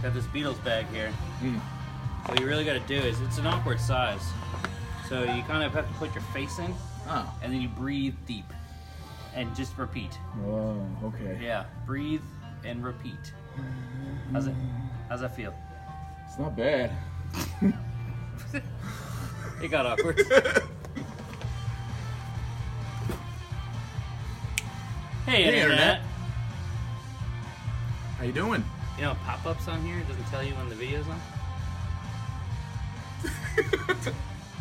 got this Beatles bag here. What you really got to do is, it's an awkward size. So you kind of have to put your face in, and then you breathe deep. And just repeat. Oh, okay. Yeah, breathe and repeat. How's that feel? It's not bad. It got awkward. Hey, Internet. How you doing? You know, pop-ups on here, it doesn't tell you when the video's on.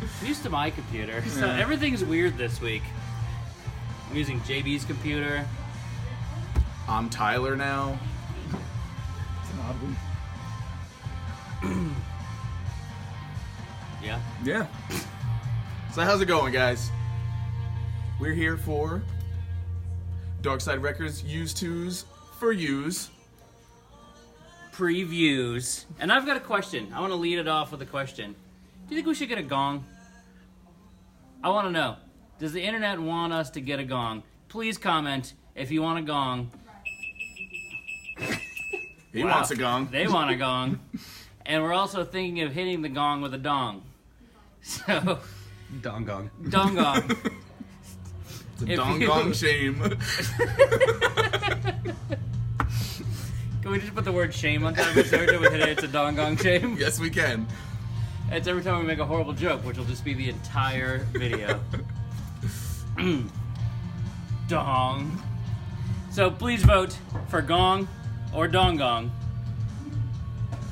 I'm used to my computer, so everything's weird this week. I'm using JB's computer. I'm Tyler now. It's an odd week. Yeah? Yeah. So how's it going, guys? We're here for Dark Side Records Used Twos for Use. Previews. And I've got a question. I want to lead it off with a question. Do you think we should get a gong? I want to know. Does the internet want us to get a gong? Please comment if you want a gong. He wants a gong. They want a gong. And we're also thinking of hitting the gong with a dong. So... Dong gong. Dong gong. It's a dong gong shame. Can we just put the word shame on top of it every time we hit it? It's a dong gong shame? Yes, we can. It's every time we make a horrible joke, which will just be the entire video. Dong. So please vote for gong or dong gong.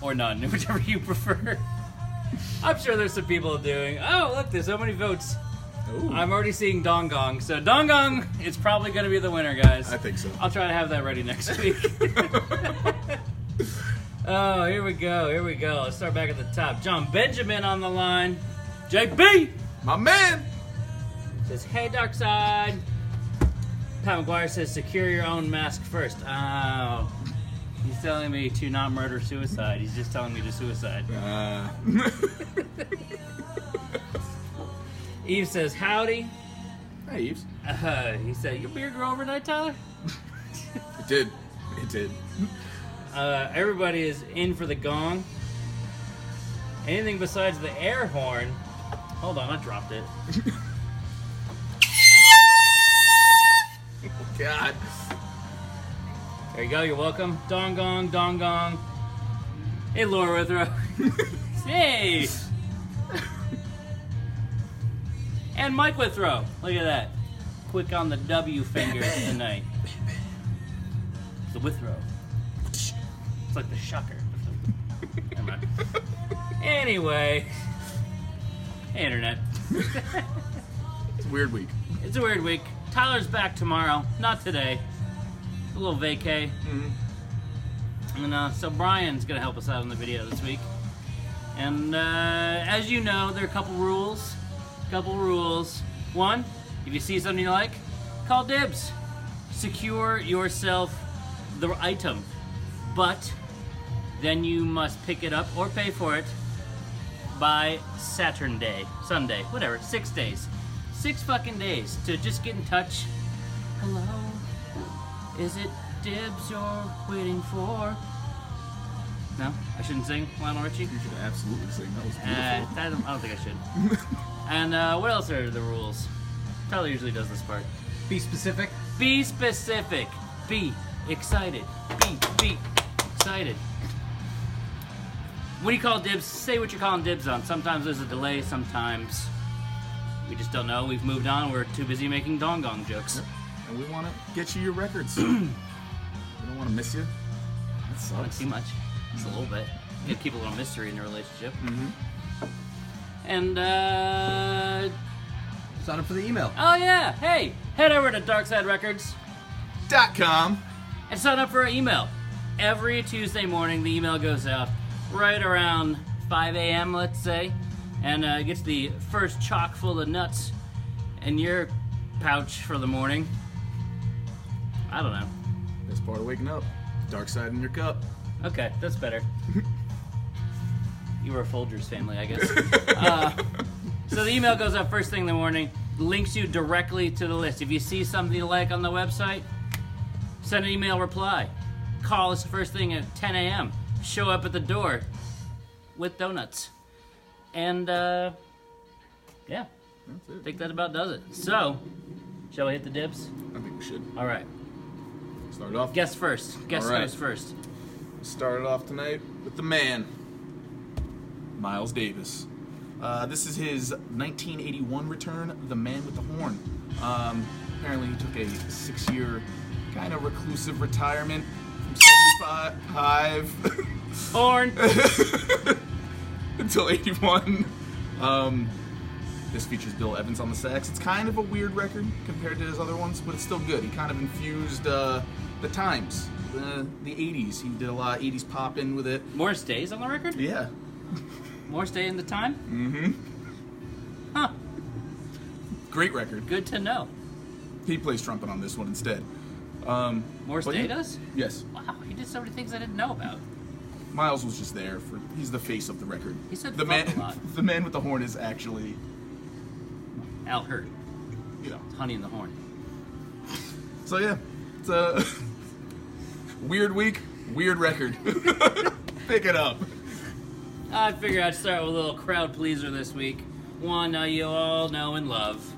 Or none, whichever you prefer. I'm sure there's some people doing, oh, look, there's so many votes. Ooh. I'm already seeing dong gong. So dong gong is probably going to be the winner, guys. I think so. I'll try to have that ready next week. Oh, here we go. Here we go. Let's start back at the top. John Benjamin on the line. JB! My man! Says, hey, Dark Side. Pat McGuire says, secure your own mask first. Oh. He's telling me to not murder suicide. He's just telling me to suicide. Eve says, howdy. Hey, Eves. He said, your beer grow overnight, Tyler? It did. It did. Everybody is in for the gong. Anything besides the air horn. Hold on, I dropped it. Oh, God. There you go, you're welcome. Dong gong, dong gong. Hey, Laura Withrow. Hey! And Mike Withrow. Look at that. Quick on the W fingers tonight. It's the Withrow. It's like the shocker. Never mind. Anyway. Hey, Internet. It's a weird week. It's a weird week. Tyler's back tomorrow. Not today. A little vacay. And so Brian's going to help us out in the video this week. And as you know, there are a couple rules. One, if you see something you like, call dibs. Secure yourself the item. But then you must pick it up or pay for it by Sunday, whatever, 6 days. 6 fucking days to just get in touch. Hello? Is it dibs you're waiting for? No? I shouldn't sing Lionel Richie? You should absolutely sing. That was beautiful. I don't think I should. And what else are the rules? Tyler usually does this part. Be specific. Be specific. Be excited. Be excited. When you call dibs, say what you're calling dibs on. Sometimes there's a delay, sometimes we just don't know. We've moved on. We're too busy making dong gong jokes. And we want to get you your records. We don't want to miss you. That Not sucks. too much. Just a little bit. You gotta keep a little mystery in the relationship. Mm-hmm. And, Sign up for the email. oh yeah, hey, head over to darksiderecords.com and sign up for our email. Every Tuesday morning, the email goes out right around 5 a.m., let's say, and gets the first chock full of nuts in your pouch for the morning. I don't know. That's part of waking up. Dark side in your cup. Okay, that's better. You were a Folgers family, I guess. So the email goes up first thing in the morning, links you directly to the list. If you see something you like on the website, send an email reply. call us first thing at 10 a.m. Show up at the door with donuts. And, yeah. That's I it. think that about does it. So, shall we hit the dibs? I think we should All right. start it off. Guess first. Guess All right. goes first. Started off tonight with the man, Miles Davis. This is his 1981 return, The Man with the Horn. Apparently he took a 6-year kind of reclusive retirement from 75 Horn. until 81. This features Bill Evans on the sax. It's kind of a weird record compared to his other ones, but it's still good. He kind of infused the times, the 80s. He did a lot of 80s pop in with it. More stays on the record? Yeah. More stay in the time? Mm-hmm. Huh. Great record. Good to know. He plays trumpet on this one instead. More But stay yeah. does? Yes. Wow, he did so many things I didn't know about. Miles was just there for. He's the face of the record. He said the fuck man. a lot. The Man with the Horn is actually, Al Hurt. you know. Honey in the Horn. So yeah, it's a weird week, weird record. Pick it up. I figured I'd start with a little crowd pleaser this week. One you all know and love.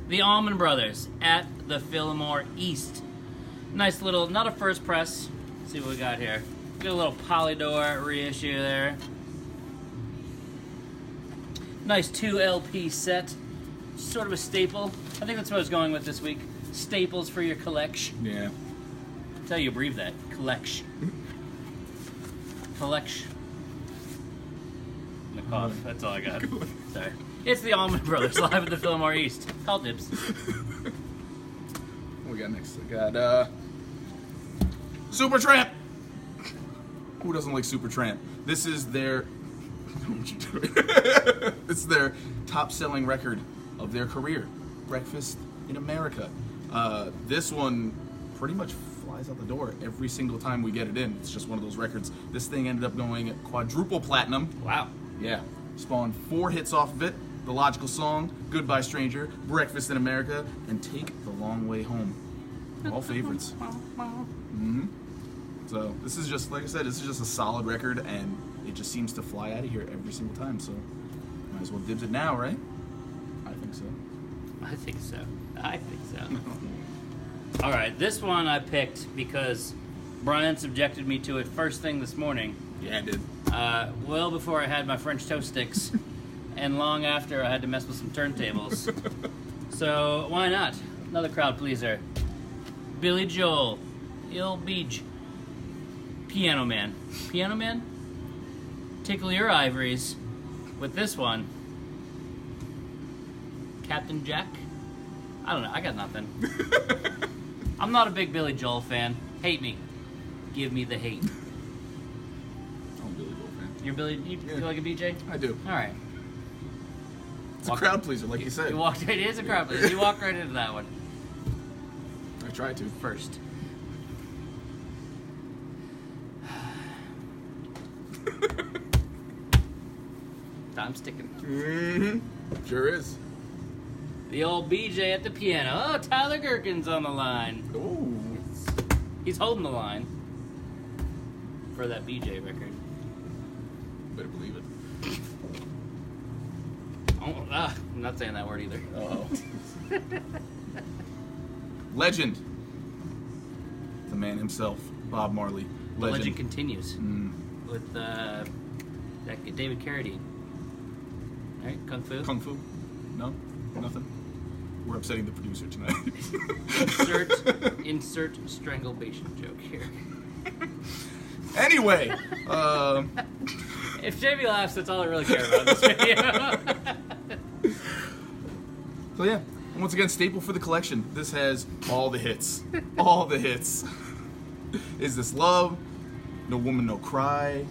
The Allman Brothers at the Fillmore East. Nice little, not a first press. Let's see what we got here. Got a little Polydor reissue there. Nice 2 LP set. Sort of a staple. I think that's what I was going with this week. Staples for your collection. Yeah. That's how you breathe that. Collection. Collection. I'm gonna cough. That's all I got. Sorry. It's the Allman Brothers live at the Fillmore East. Call dibs. What we got next? We got Supertramp. Who doesn't like Supertramp? This is their. What you doing? It's their top-selling record of their career. Breakfast in America. This one pretty much flies out the door every single time we get it in. It's just one of those records. This thing ended up going quadruple platinum. Wow. Yeah. Spawned 4 hits off of it. The Logical Song, Goodbye Stranger, Breakfast in America, and Take the Long Way Home. All favorites. Mm-hmm. So this is just, like I said, this is just a solid record, and it just seems to fly out of here every single time. So might as well dibs it now, right? I think so. I think so. I think so. All right, this one I picked because Brian subjected me to it first thing this morning. Yeah, I did. Well before I had my French toast sticks, and long after I had to mess with some turntables. So why not? Another crowd pleaser. Billy Joel, Il Beach, Piano Man. Piano Man? Tickle your ivories with this one. Captain Jack? I don't know, I got nothing. I'm not a big Billy Joel fan. Hate me. Give me the hate. I'm a Billy Joel fan. You're Billy, you Yeah. like a BJ? I do. Alright. It's a crowd pleaser, like you said. You walked right, it is a crowd pleaser. You walked right into that one I tried to. first. Time's ticking. Mm-hmm. Sure is. The old BJ at the piano. Oh, Tyler Gherkin's on the line. Ooh. He's holding the line for that BJ record. Better believe it. Oh, I'm not saying that word either. Uh-oh. Legend. The man himself, Bob Marley. The legend continues Mm. with that David Carradine. All right, Kung Fu. Kung Fu? No? Nothing? We're upsetting the producer tonight. insert strangulation joke here. Anyway, If Jamie laughs, that's all I really care about in this video. so yeah, once again, staple for the collection. This has all the hits. All the hits. Is This Love? No Woman, No Cry.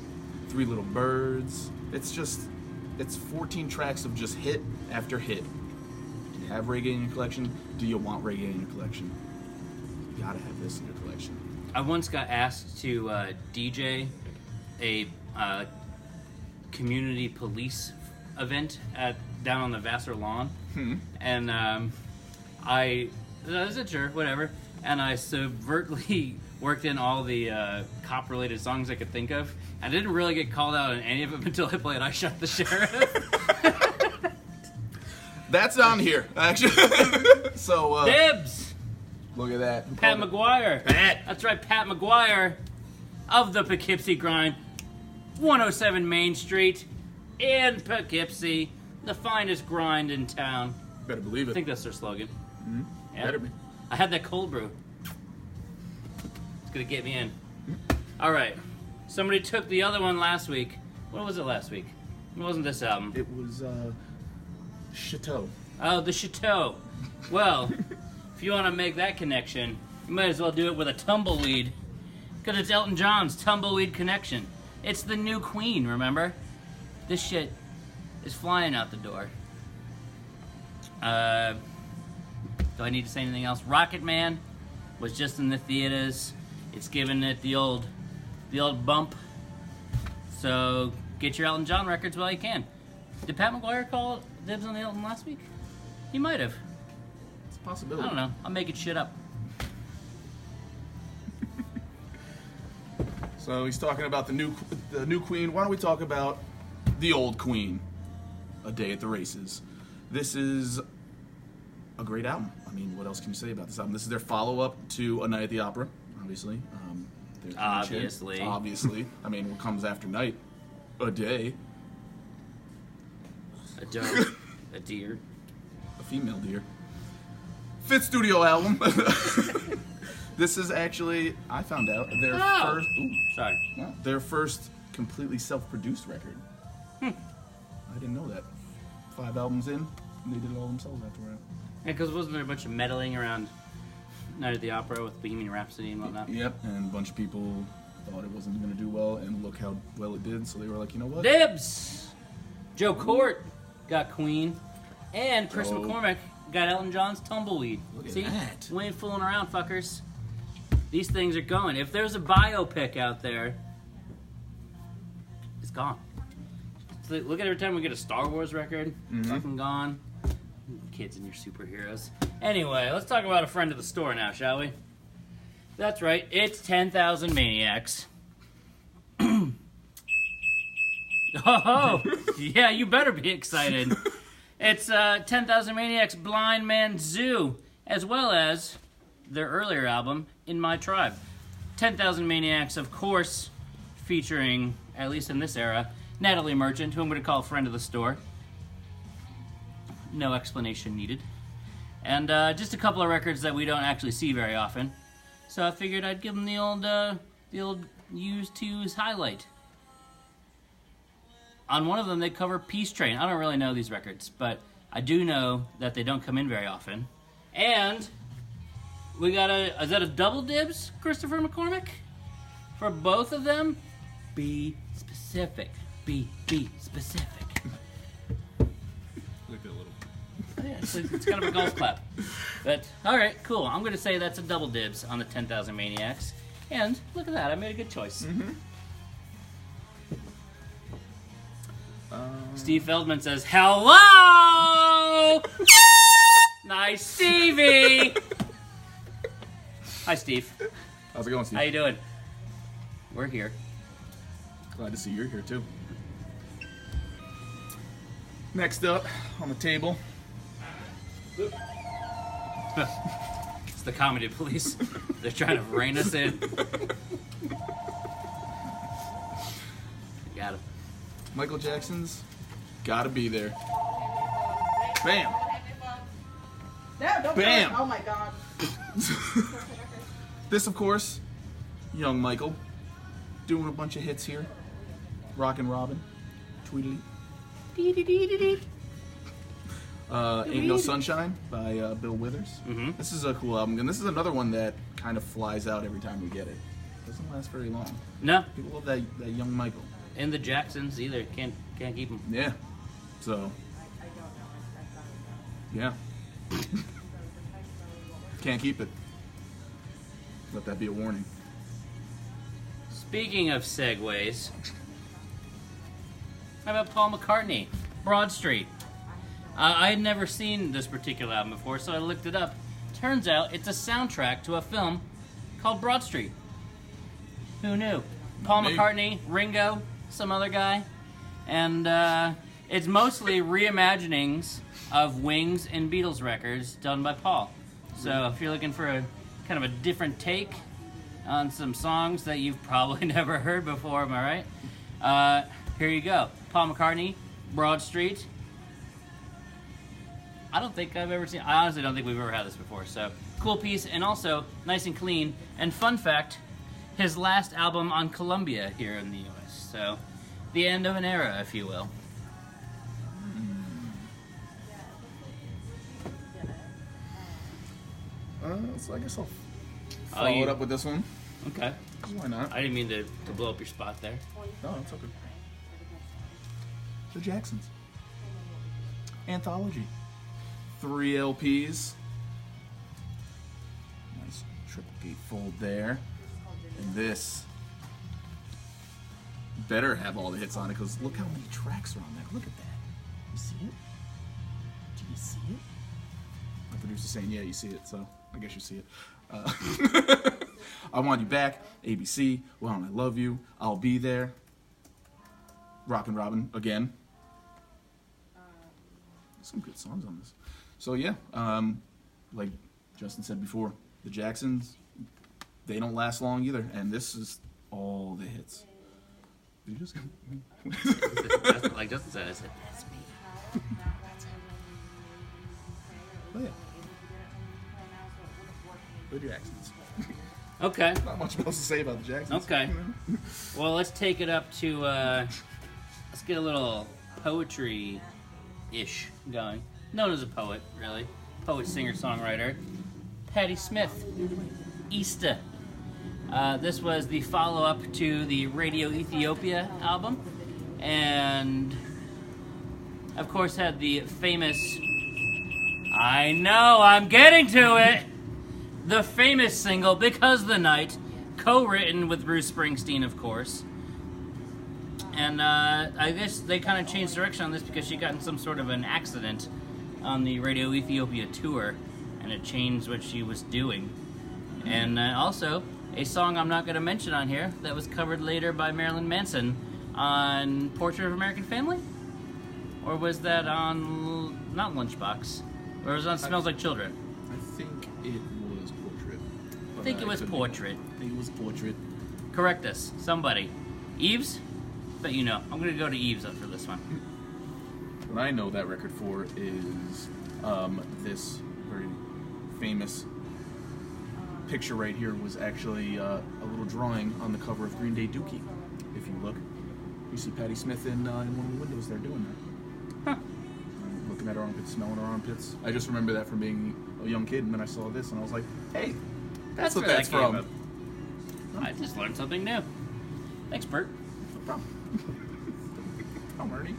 3 Little Birds. It's 14 tracks of just hit after hit. Do you have reggae in your collection? Do you want reggae in your collection? You gotta have this in your collection. I once got asked to DJ a community police event down on the Vassar lawn, and I said sure, whatever, and I subvertly worked in all the cop-related songs I could think of. I didn't really get called out on any of them until I played I Shot the Sheriff. That's on here, actually. So, Dibs! look at that. Who Pat called it? McGuire. Pat. That's right, Pat McGuire of the Poughkeepsie Grind. 107 Main Street in Poughkeepsie. The finest grind in town. Better believe I it. think that's their slogan. Yeah. Better be. I had that cold brew. It's gonna get me in. All right. Somebody took the other one last week. What was it last week? It wasn't this album. It was, Chateau. Oh, the Chateau. Well, if you want to make that connection, you might as well do it with a tumbleweed. Because it's Elton John's Tumbleweed Connection. It's the new Queen, remember? This shit is flying out the door. Do I need to say anything else? Rocket Man was just in the theaters. It's giving it the old bump. So get your Elton John records while you can. Did Pat McGuire call dibs on the Elton last week? He might have. It's a I possibility. don't know. I'm making shit up. So he's talking about the new Queen. Why don't we talk about the old Queen? A Day at the Races. This is a great album. I mean, what else can you say about this album? This is their follow-up to A Night at the Opera, obviously. There's no chance. Obviously. I mean, what comes after Night? A Day. A dog. A deer. A female deer. Fifth studio album. This is actually, I found out, their first... Ooh, Sorry. well, their first completely self-produced record. I didn't know that. 5 albums in, and they did it all themselves afterward. Yeah, because wasn't there a bunch of meddling around Night at the Opera with Bohemian Rhapsody and whatnot? Yep, and a bunch of people thought it wasn't going to do well, and look how well it did, so they were like, you know what? Dibs! Joe Court got Queen, and Chris Joe. McCormick got Elton John's Tumbleweed. Look at See? that. We ain't fooling around, fuckers. These things are going. If there's a biopic out there, it's gone. So look at every time we get a Star Wars record, fucking gone. Kids and your superheroes. Anyway, let's talk about a friend of the store now, shall we? That's right, it's 10,000 Maniacs. Oh, yeah, you better be excited. It's 10,000 Maniacs Blind Man Zoo, as well as their earlier album, In My Tribe. 10,000 Maniacs, of course, featuring, at least in this era, Natalie Merchant, who I'm going to call a friend of the store. No explanation needed. And just a couple of records that we don't actually see very often. So I figured I'd give them the old used to use highlight. On one of them, they cover Peace Train. I don't really know these records, but I do know that they don't come in very often. And we got is that a double dibs, Christopher McCormick? For both of them? Be specific. Be specific. Like a little... Yeah, it's kind of a golf clap. But, alright, cool. I'm going to say that's a double dibs on the 10,000 Maniacs. And, look at that, I made a good choice. Steve Feldman says, hello! Nice, Stevie! Hi, Steve. How's it going, Steve? How you doing? We're here. Glad to see you're here, too. Next up on the table... It's the comedy police. They're trying to rein us in. Got him. Michael Jackson's Gotta Be There. Bam! No, don't Bam! do it. Oh my god. This, of course, young Michael, doing a bunch of hits here. Rockin' Robin, Tweedly. Ain't No Sunshine by Bill Withers. Mhm. This is a cool album, and this is another one that kind of flies out every time we get it. Doesn't last very long. No, People love that young Michael. and the Jacksons either can't keep them. Yeah. So, yeah. Can't keep it. Let that be a warning. Speaking of segues, how about Paul McCartney, Broad Street? I had never seen this particular album before, so I looked it up. Turns out it's a soundtrack to a film called Broad Street. Who knew? Paul me. McCartney, Ringo, some other guy. And it's mostly reimaginings of Wings and Beatles records done by Paul. So if you're looking for a kind of a different take on some songs that you've probably never heard before, am I right? Here you go. Paul McCartney, Broad Street. I don't think I've ever seen, I honestly don't think we've ever had this before, so cool piece, and also nice and clean. And fun fact, his last album on Columbia here in the US, so the end of an era, if you will. So I guess I'll Oh, follow you- it up with this one. Okay. Why not? I didn't mean to blow up your spot there. No, it's okay. The Jacksons. Anthology. 3 LPs. Nice triple gatefold there. And this better have all the hits on it, because look how many tracks are on that. Look at that. You see it? Do you see it? My producer's saying, yeah, you see it, so I guess you see it. I Want You Back, ABC, Well, I Love You, I'll Be There, Rockin' Robin again. Some good songs on this. So yeah, like Justin said before, the Jacksons, they don't last long either, and this is all the hits. Did you just Like Justin said, I said, that's me. Oh yeah. The Jacksons. Okay. Not much else to say about the Jacksons. Okay. Well, let's take it up to, let's get a little poetry-ish going. Known as a poet, really. Poet, singer, songwriter. Patti Smith. Easter. This was the follow-up to the Radio Ethiopia album. And, of course, had the famous... I know, I'm getting to it! The famous single, Because the Night, co-written with Bruce Springsteen, of course. And I guess they kind of changed direction on this because she got in some sort of an accident on the Radio Ethiopia tour, and it changed what she was doing. And also, a song I'm not going to mention on here that was covered later by Marilyn Manson on Portrait of American Family? Or was that on, not Lunchbox, or was it on Smells Like Children? I think it was Portrait. I think it was could be- Portrait. I think it was Portrait. Correct us, somebody. Eves? Bet you know. I'm gonna go to Eves up for this one. What I know that record for is this very famous picture right here was actually a little drawing on the cover of Green Day Dookie. If you look, you see Patti Smith in one of the windows there doing that. Huh. Looking at her armpits, smelling her armpits. I just remember that from being a young kid, and then I saw this, and I was like, hey, that's what where that's that came from. up. I just learned something new. Thanks, Bert. No problem. I'm Ernie.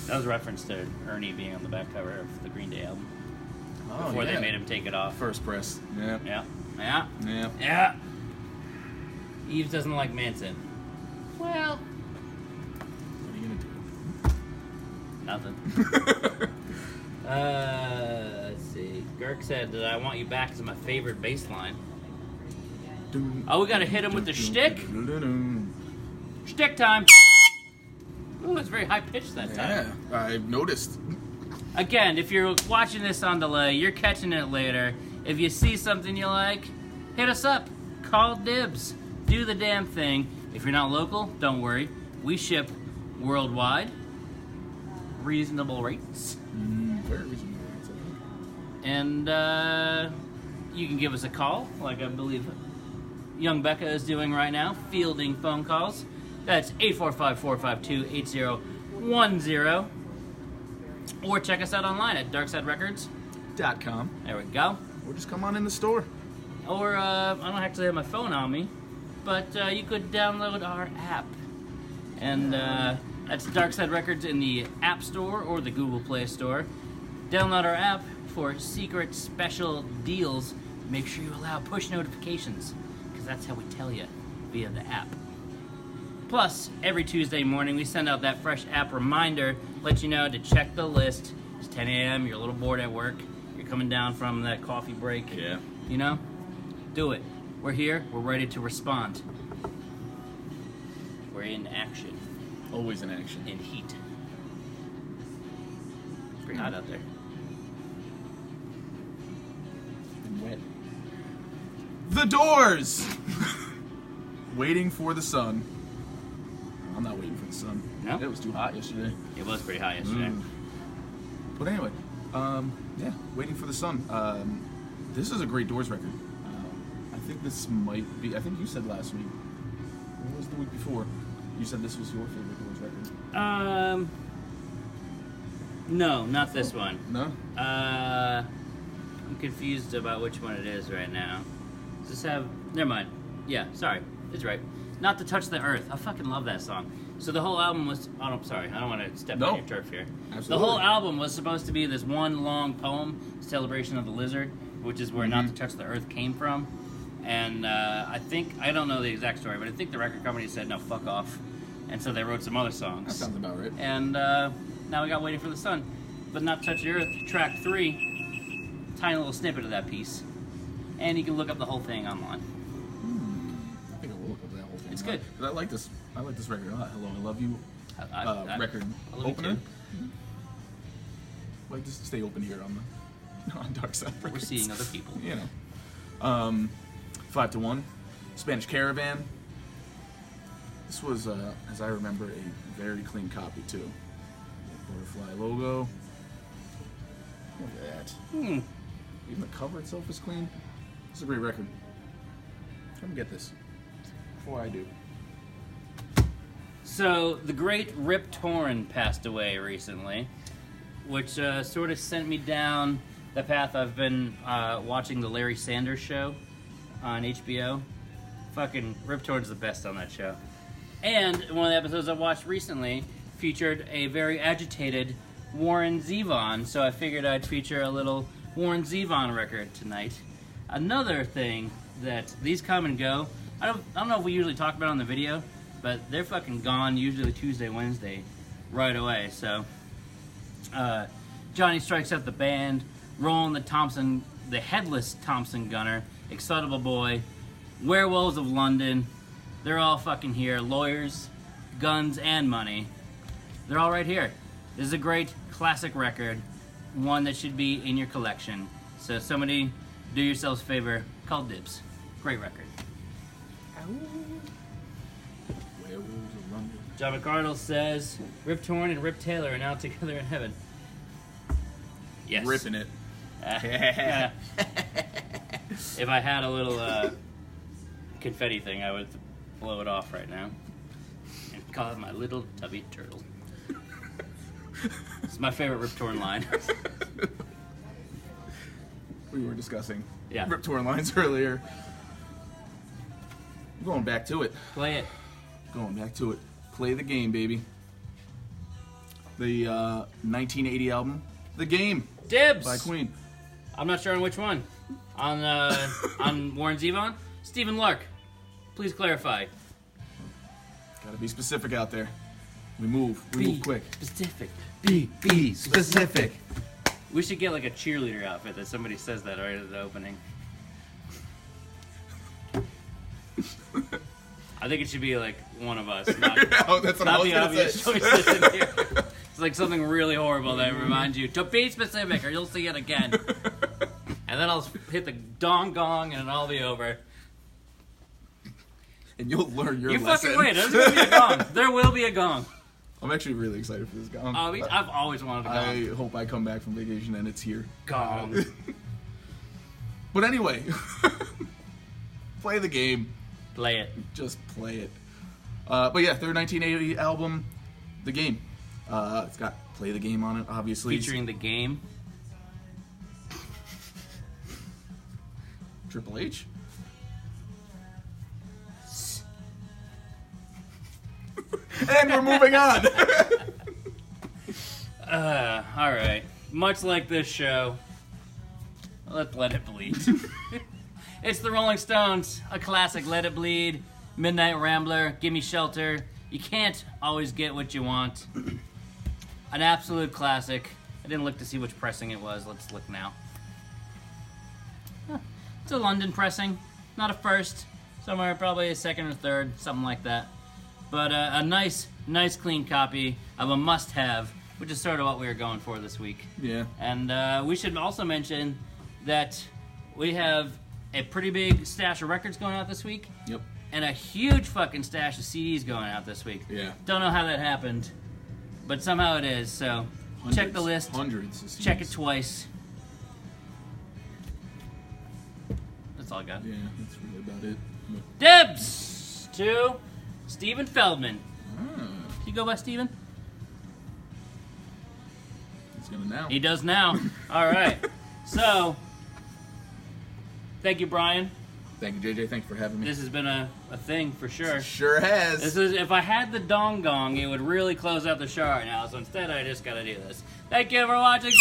That was a reference to Ernie being on the back cover of the Green Day album. Oh, Before yeah. they made him take it off. First press. Yeah. Yeah. Yeah. Yeah. Yeah. Eves doesn't like Manson. Well, What are you gonna do? nothing. Let's see. Girk said that I Want You Back is my favorite bass line. Oh, we gotta hit him with the shtick? Shtick time! Ooh, it's very high pitched that time. Yeah, I've noticed. Again, if you're watching this on delay, you're catching it later. If you see something you like, hit us up. Call dibs. Do the damn thing. If you're not local, don't worry. We ship worldwide. Reasonable rates. Very reasonable. And you can give us a call, like I believe young Becca is doing right now, fielding phone calls. That's 845-452-8010. Or check us out online at darksiderecords.com. There we go. Or just come on in the store. Or I don't actually have my phone on me, but you could download our app. And that's Darkside Records in the App Store or the Google Play Store. Download our app for secret special deals. Make sure you allow push notifications, because that's how we tell you via the app. Plus, every Tuesday morning we send out that fresh app reminder, let you know to check the list. It's 10 a.m., you're a little bored at work, you're coming down from that coffee break. Yeah. You know? Do it. We're here, we're ready to respond. We're in action, Always in action. in heat. It's pretty hot out there. And wet. The Doors! Waiting for the sun. I'm not waiting for the sun. No? It was too hot yesterday. It was pretty hot yesterday. But anyway, yeah, Waiting for the Sun. This is a great Doors record. I think this might be, I think you said last week. What was the week before? You said this was your favorite Doors record. No, not this one. No? I'm confused about which one it is right now. Does this have... Never mind. Yeah, sorry. It's right. Not to Touch the Earth. I fucking love that song. So the whole album was... Oh, no, sorry. I don't want to step on your turf here. Absolutely. The whole album was supposed to be this one long poem, Celebration of the Lizard, which is where Not to Touch the Earth came from. And I think... I don't know the exact story, but I think the record company said, no, fuck off. And so they wrote some other songs. That sounds about right. And now we got Waiting for the Sun. But Not to Touch the Earth, track 3. Tiny little snippet of that piece. And you can look up the whole thing online. I think I will look up that whole thing. It's good. 'Cause I like this record a lot. Hello, I Love You record I love you opener. too. Like, just stay open here on the on Dark Side We're Records. seeing other people. You know. 5 to 1. Spanish Caravan. This was, as I remember, a very clean copy too. Butterfly logo. Look at that. Even the cover itself is clean. This is a great record. Come get this before I do. So, the great Rip Torn passed away recently, which sort of sent me down the path I've been watching the Larry Sanders Show on HBO. Fucking Rip Torn's the best on that show. And one of the episodes I watched recently featured a very agitated Warren Zevon, so I figured I'd feature a little Warren Zevon record tonight. Another thing that these come and go. I don't know if we usually talk about it on the video, but they're fucking gone usually Tuesday, Wednesday, right away. So, Johnny Strikes Up the Band, Roland the Headless Thompson Gunner, Excitable Boy, Werewolves of London. They're all fucking here. Lawyers, Guns, and Money. They're all right here. This is a great classic record, one that should be in your collection. So somebody, do yourselves a favor, call dibs. Great record. Werewolves of London. John McArdle says, Rip Torn and Rip Taylor are now together in heaven. Yes. Ripping it. If I had a little confetti thing, I would blow it off right now and call it my little tubby turtle. It's my favorite Rip Torn line. We were discussing Yeah. Rip Torn lines earlier. I'm going back to it. Play it. Going back to it. Play the Game, baby. The 1980 album, The Game, Dibs! by Queen. I'm not sure on which one. On Warren Zevon? Stephen Lark. Please clarify. Gotta be specific out there. We move quick. Specific. Be specific. We should get like a cheerleader outfit that somebody says that right at the opening. I think it should be like one of us, not, Oh, that's what I not was the gonna obvious say. choices in here. It's like something really horrible that reminds you to be specific, or you'll see it again. And then I'll hit the dong gong, and it'll all be over. And you'll learn your You lesson. fucking wait. There's gonna be a gong. There will be a gong. I'm actually really excited for this gong. I've always wanted a gong. I hope I come back from vacation and it's here. Gong. But anyway, play the game. Play it. Just play it. But yeah, their 1980 album, The Game. It's got Play the Game on it, obviously. Featuring the game. Triple H. And we're moving on. All right. Much like this show, let's let it bleed. It's the Rolling Stones, a classic. Let It Bleed, Midnight Rambler, Gimme Shelter. You can't always get what you want. An absolute classic. I didn't look to see which pressing it was. Let's look now. Huh. It's a London pressing. Not a first. Somewhere probably a second or third. Something like that. But a nice clean copy of a must-have, which is sort of what we were going for this week. Yeah. And we should also mention that we have a pretty big stash of records going out this week. Yep. And a huge fucking stash of CDs going out this week. Yeah. Don't know how that happened, but somehow it is. So check the list. Hundreds of CDs. Check it twice. That's all I got. Yeah, that's really about it. Dibs to Steven Feldman. Ah, Do you go by Steven? he's gonna now. He does now. All right. So, thank you, Brian. Thank you, JJ. Thank you for having me. This has been a thing for sure. Sure has. This is, if I had the dong gong, it would really close out the show right now. So instead, I just got to do this. Thank you for watching.